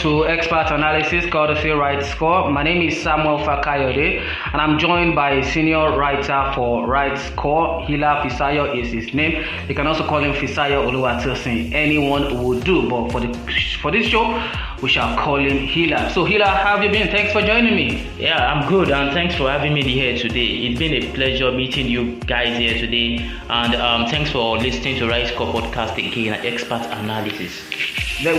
to Expert Analysis courtesy Right Score. My name is Samuel Fakayode and I'm joined by a senior writer for Right Score. Hila Fisayo is his name. You can also call him Fisayo Oluwatosin. Anyone will do, but for this show, we shall call him Hila. So Hila, how have you been? Thanks for joining me. Yeah, I'm good, and thanks for having me here today. It's been a pleasure meeting you guys here today, and thanks for listening to Right Score podcast again, Expert Analysis.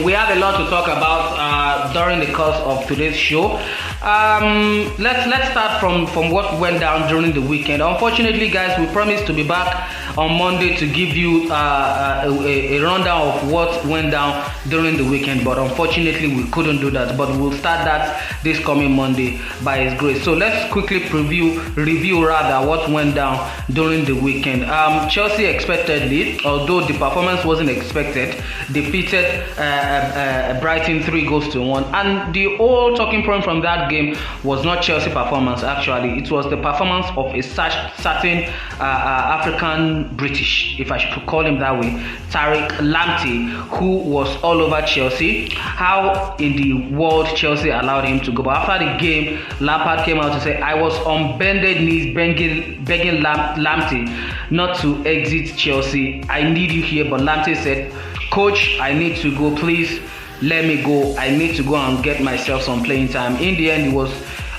We have a lot to talk about during the course of today's show. Let's start from what went down during the weekend. Unfortunately, guys, we promised to be back on Monday to give you a rundown of what went down during the weekend, but unfortunately we couldn't do that. But we'll start that this coming Monday by His grace. So let's quickly review what went down during the weekend. Chelsea expectedly, although the performance wasn't expected, defeated Brighton 3-1, and the whole talking point from that game was not Chelsea performance. Actually, it was the performance of a certain African British, if I should call him that way, Tariq Lamptey, who was all over Chelsea. How in the world Chelsea allowed him to go? But after the game, Lampard came out to say, I was on bended knees begging Lamptey not to exit Chelsea. I need you here. But Lamptey said, Coach, I need to go, please let me go. I need to go and get myself some playing time. In the end, he was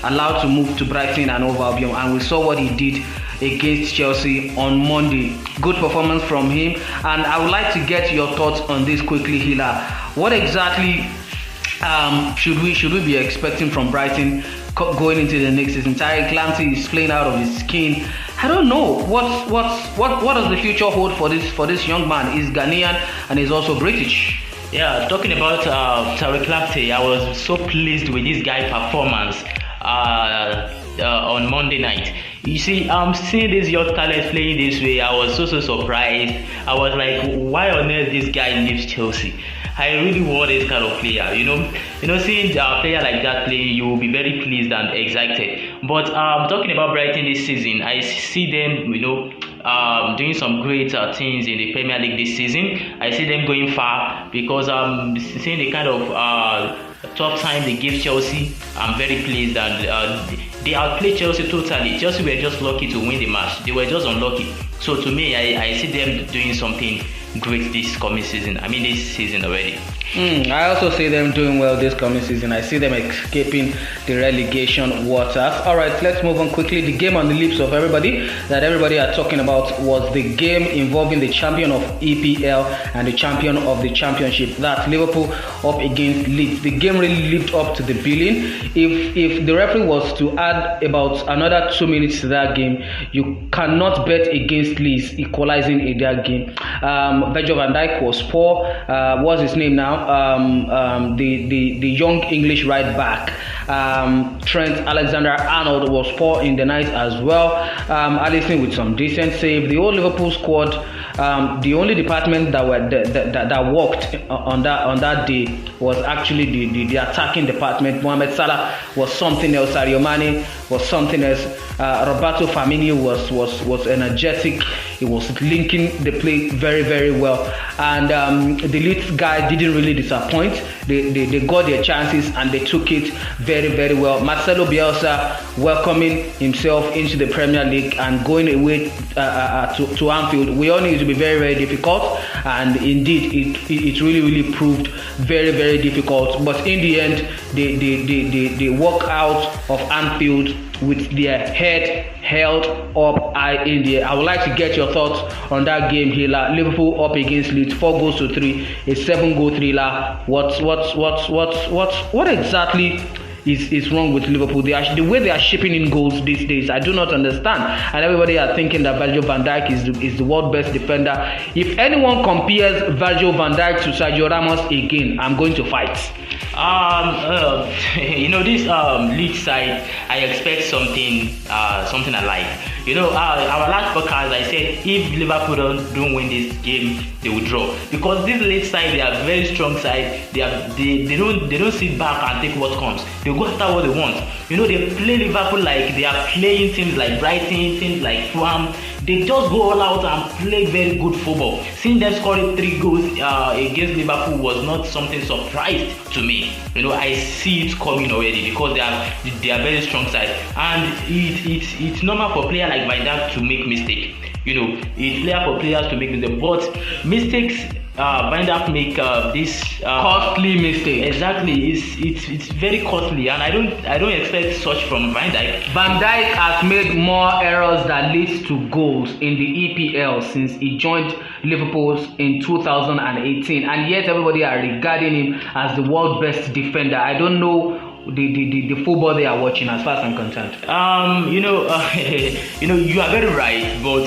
allowed to move to Brighton and Hove Albion, and we saw what he did against Chelsea on Monday. Good performance from him, and I would like to get your thoughts on this quickly, Hila. What exactly should we be expecting from Brighton going into the next season? Tariq Lamptey is playing out of his skin. I don't know what does the future hold for this young man. He's Ghanaian and he's also British. Yeah, talking about Tariq Lamptey, I was so pleased with this guy's performance on Monday night. You see, seeing this young talent playing this way, I was so surprised. I was like, why on earth this guy leaves Chelsea? I really want this kind of player. You know, seeing a player like that play, you will be very pleased and excited. But talking about Brighton this season, I see them, doing some great things in the Premier League this season. I see them going far because seeing the kind of tough time they give Chelsea, I'm very pleased, and they outplayed Chelsea totally. Chelsea were just lucky to win the match. They were just unlucky. So to me, I see them doing something great this season already. I also see them doing well this coming season. I see them escaping the relegation waters. Alright, let's move on quickly. The game on the lips of everybody that everybody are talking about was the game involving the champion of EPL and the champion of the championship. That's Liverpool up against Leeds. The game really lived up to the billing. If the referee was to add about another 2 minutes to that game, you cannot bet against Leeds equalizing in that game. Virgil van Dijk was poor. What's his name now? The young English right back, Trent Alexander-Arnold, was poor in the night as well. Alisson with some decent save. The whole Liverpool squad, the only department that worked on that day was actually the attacking department. Mohamed Salah was something else. Sadio Mane was something else. Roberto Firmino was energetic. He was linking the play very, very well, and the Leeds guy didn't really disappoint. They got their chances and they took it very, very well. Marcelo Bielsa welcoming himself into the Premier League and going away to Anfield. We all knew it would be very, very difficult, and indeed it really proved very, very difficult. But in the end, they walk out of Anfield with their head held up high in the air. I would like to get your thoughts on that game, Hila. Liverpool up against Leeds, 4-3, a 7-goal thriller. What exactly is wrong with Liverpool? The way they are shipping in goals these days, I do not understand. And everybody are thinking that Virgil van Dijk is the world best defender. If anyone compares Virgil van Dijk to Sergio Ramos again, I'm going to fight. This Leeds side, I expect something alike. Our last podcast, I said if Liverpool don't win this game, they will draw, because this Leeds side, they are very strong side. They don't sit back and take what comes. They go after what they want. They play Liverpool like they are playing teams like Brighton, teams like Fulham. they just go all out and play very good football. Seeing them scoring 3 goals against Liverpool was not something surprised to me. I see it coming already because they are very strong side, and it's normal for a player like Van Dijk to make mistakes. It's clear for players to make mistakes, but mistakes Van Dijk make this costly mistake. Exactly, it's very costly, and I don't expect such from Van Dijk. Van Dijk has made more errors that leads to goals in the EPL since he joined Liverpool in 2018, and yet everybody are regarding him as the world's best defender. I don't know the football they are watching as far as I'm concerned. You are very right, but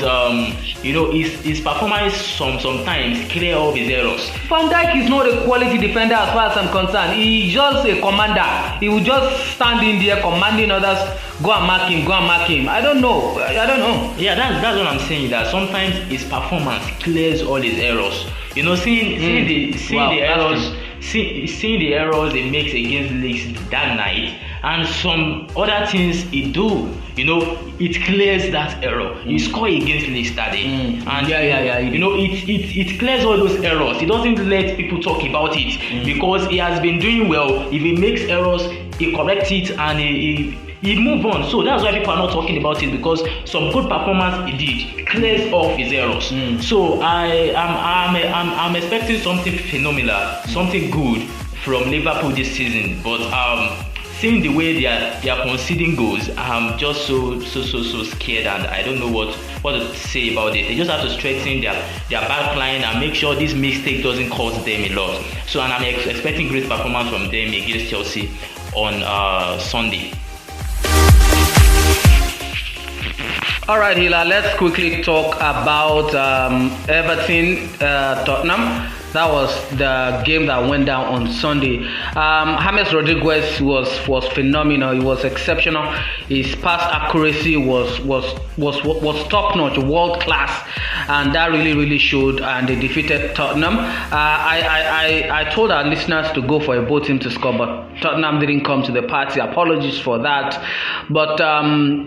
his performance sometimes clear up his errors. Van Dijk is not a quality defender as far as I'm concerned. He's just a commander. He will just stand in there commanding others, go and mark him. I don't know. Yeah, that's what I'm saying, that sometimes his performance clears all his errors. Seeing the errors. Seeing the errors he makes against Leeds that night, and some other things he do, it clears that error. He scored against Leeds that day, and it clears all those errors. It doesn't let people talk about it because he has been doing well. If he makes errors, he corrects it, and he move on. So that's why people are not talking about it, because some good performance he did clears off his errors. So I'm expecting something phenomenal, something good from Liverpool this season. But seeing the way they are conceding goals, I'm just so scared, and I don't know what to say about it. They just have to strengthen their back line and make sure this mistake doesn't cost them a lot. So, and I'm expecting great performance from them against Chelsea on Sunday. All right, Hila, let's quickly talk about Everton Tottenham. That was the game that went down on Sunday. James Rodriguez was phenomenal. He was exceptional. His pass accuracy was top notch, world class, and that really showed. And they defeated Tottenham. I told our listeners to go for both teams to score, but Tottenham didn't come to the party. Apologies for that. But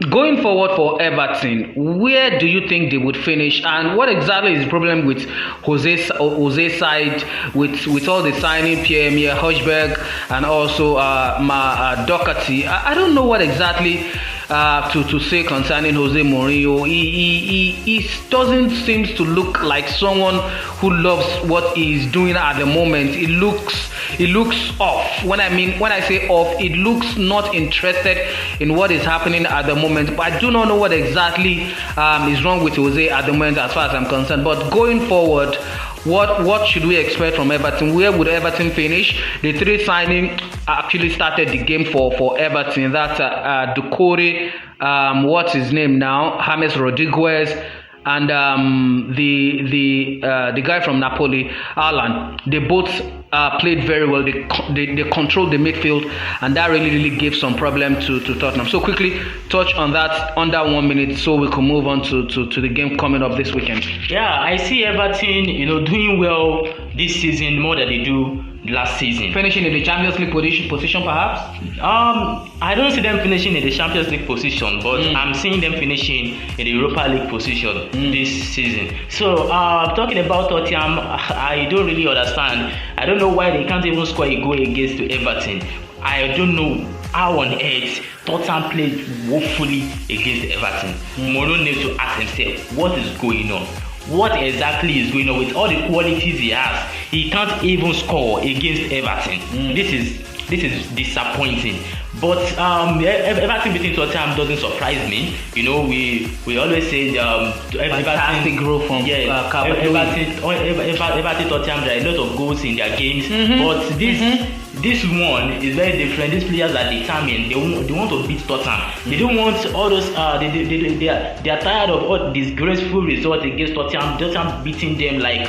going forward for Everton, where do you think they would finish, and what exactly is the problem with Jose's side? With all the signing, Pierre-Emile Højbjerg and also Doherty. I don't know what exactly to say concerning Jose Mourinho. He doesn't seem to look like someone who loves what he's doing at the moment. It looks off. When I say off, it looks not interested in what is happening at the moment. But I do not know what exactly is wrong with Jose at the moment as far as I'm concerned. But going forward, what should we expect from Everton? Where would Everton finish? The 3 signing actually started the game for Everton. That's Doucouré, what's his name now? James Rodriguez, and the guy from Napoli, Alan. They both played very well. They controlled the midfield, and that really gave some problem to Tottenham. So quickly touch on that under 1 minute, so we can move on to the game coming up this weekend. Yeah, I see Everton, doing well this season more than they do last season. Finishing in the Champions League position perhaps? I don't see them finishing in the Champions League position, but I'm seeing them finishing in the Europa League position this season. So talking about Tottenham, I don't really understand. I don't know why they can't even score a goal against Everton. I don't know how on earth Tottenham played woefully against Everton. Mourinho needs to ask himself, what is going on? What exactly is going on with all the qualities he has? He can't even score against Everton. This is disappointing. But Everton beating Tottenham doesn't surprise me. We always say fantastic growth from Everton Tottenham, there are a lot of goals in their games, but this one is very different. These players are determined. They want to beat Tottenham. They don't want all those. They are tired of all disgraceful results against Tottenham. Tottenham beating them like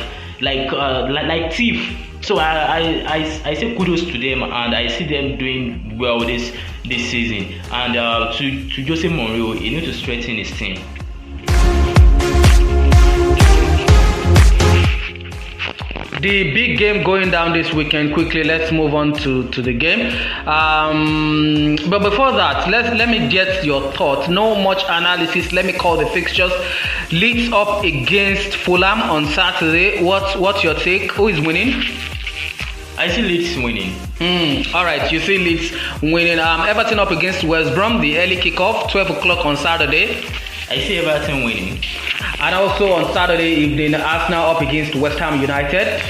thief. So I say kudos to them, and I see them doing well this season. And to Jose Mourinho, he needs to strengthen his team. The big game going down this weekend. Quickly, let's move on to the game. But before that, let me get your thoughts. No much analysis. Let me call the fixtures. Leeds up against Fulham on Saturday. What's your take? Who is winning? I see Leeds winning. All right, you see Leeds winning. Everton up against West Brom, the early kickoff, 12 o'clock on Saturday. I see Everton winning. And also on Saturday evening, Arsenal up against West Ham United.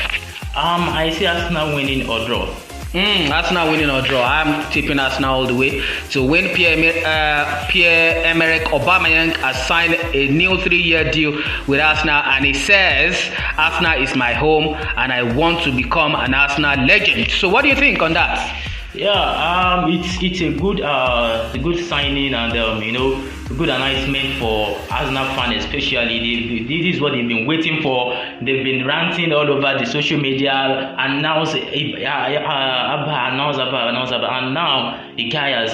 I see Arsenal winning or draw. Arsenal winning or draw. I'm tipping Arsenal all the way to win. Pierre-Emerick Aubameyang has signed a new 3-year deal with Arsenal, and he says Arsenal is my home and I want to become an Arsenal legend. So what do you think on that? Yeah, it's a good signing, and a good announcement for Arsenal fans, especially. This is what they've been waiting for. They've been ranting all over the social media, and now the guy has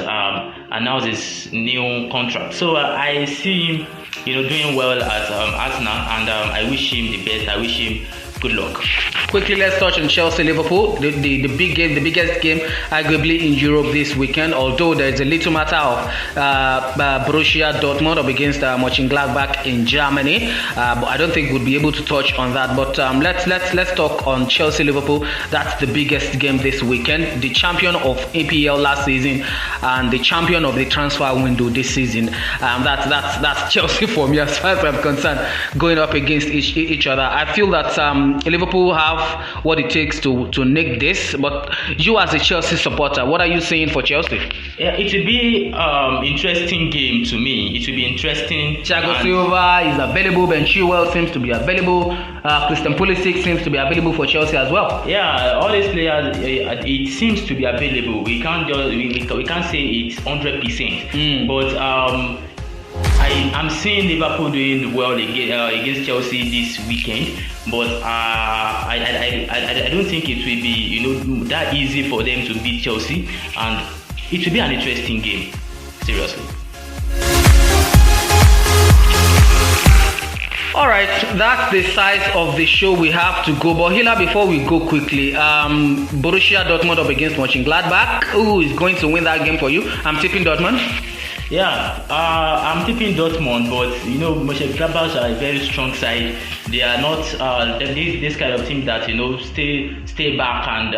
announced his new contract. So I see him, doing well at Arsenal, and I wish him the best. I wish him good luck. Quickly, let's touch on Chelsea-Liverpool, the big game, the biggest game arguably in Europe this weekend. Although there is a little matter of Borussia Dortmund up against Mönchengladbach in Germany, but I don't think we'll be able to touch on that. But let's talk on Chelsea-Liverpool. That's the biggest game this weekend. The champion of EPL last season and the champion of the transfer window this season. That's Chelsea for me as far as I'm concerned, going up against each other. I feel that Liverpool have what it takes to nick this, but you as a Chelsea supporter, what are you saying for Chelsea? Yeah, it will be interesting game to me. It will be interesting. Thiago Silva is available. Ben Chilwell seems to be available. Christian Pulisic seems to be available for Chelsea as well. Yeah, all these players, it seems to be available. We can't say it's 100%, but I'm seeing Liverpool doing well against Chelsea this weekend, but I don't think it will be that easy for them to beat Chelsea, and it will be an interesting game. Seriously. Alright, that's the size of the show we have to go. But Hila, before we go quickly, Borussia Dortmund up against Mönchengladbach. Who is going to win that game for you? I'm tipping Dortmund. Yeah, I'm tipping Dortmund, but Mönchengladbach are a very strong side. They are not this kind of team that stay back and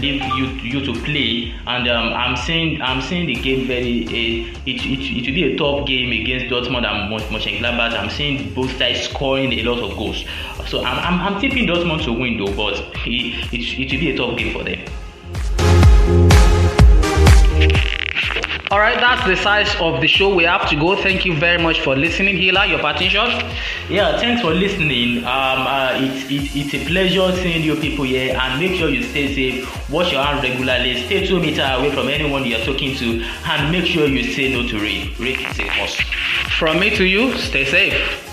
leave you to play. And I'm seeing the game it will be a tough game against Dortmund and Mönchengladbach. I'm seeing both sides scoring a lot of goals. So I'm tipping Dortmund to win though, but it will be a tough game for them. Alright, that's the size of the show we have to go. Thank you very much for listening. Hila, your parting shot? Yeah, thanks for listening. It's a pleasure seeing you people here, and make sure you stay safe, wash your hands regularly, stay 2 meters away from anyone you're talking to, and make sure you say no to rape. Rape is a must. From me to you, stay safe.